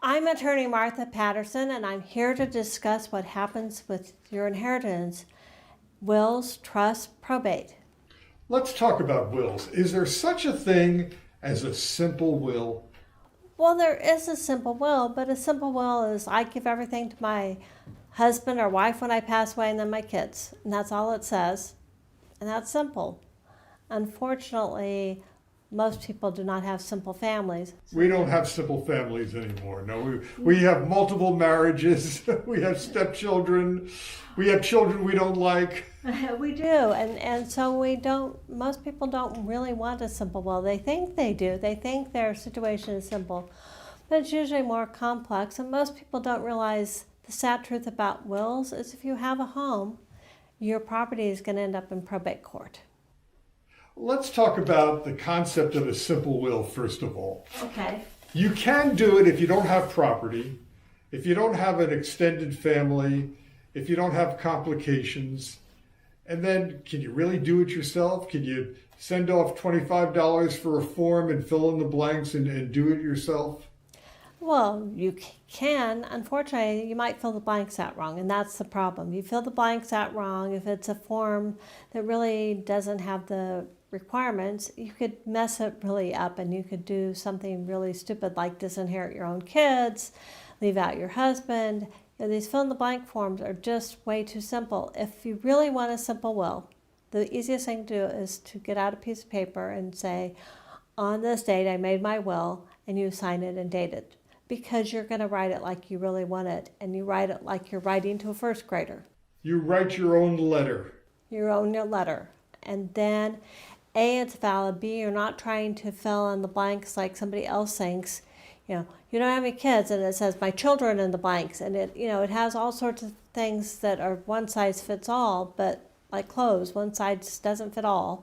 I'm attorney Martha Patterson, and I'm here to discuss what happens with your inheritance, wills, trusts, probate. Let's talk about wills. Is there such a thing as a simple will? Well, there is a simple will, but a simple will is I give everything to my husband or wife when I pass away and then my kids. And that's all it says. And that's simple. Unfortunately, most people do not have simple families. We don't have simple families anymore. No, we have multiple marriages. We have stepchildren. We have children we don't like. We do, and so most people don't really want a simple will. They think they do. They think their situation is simple, but it's usually more complex, and most people don't realize the sad truth about wills is if you have a home, your property is going to end up in probate court. Let's talk about the concept of a simple will, first of all. Okay. You can do it if you don't have property, if you don't have an extended family, if you don't have complications. And then, can you really do it yourself? Can you send off $25 for a form and fill in the blanks and do it yourself? Well, you can. Unfortunately, you might fill the blanks out wrong, and that's the problem. You fill the blanks out wrong. If it's a form that really doesn't have the requirements, you could mess it really up, and you could do something really stupid like disinherit your own kids, leave out your husband. These fill in the blank forms are just way too simple. If you really want a simple will, the easiest thing to do is to get out a piece of paper and say, on this date I made my will, and you sign it and date it. Because you're going to write it like you really want it, and you write it like you're writing to a first grader. You write your own letter. Your own letter. And then, A, it's valid. B, you're not trying to fill in the blanks like somebody else thinks. You don't have any kids, and it says my children in the blanks, and it has all sorts of things that are one size fits all, but like clothes, one size doesn't fit all.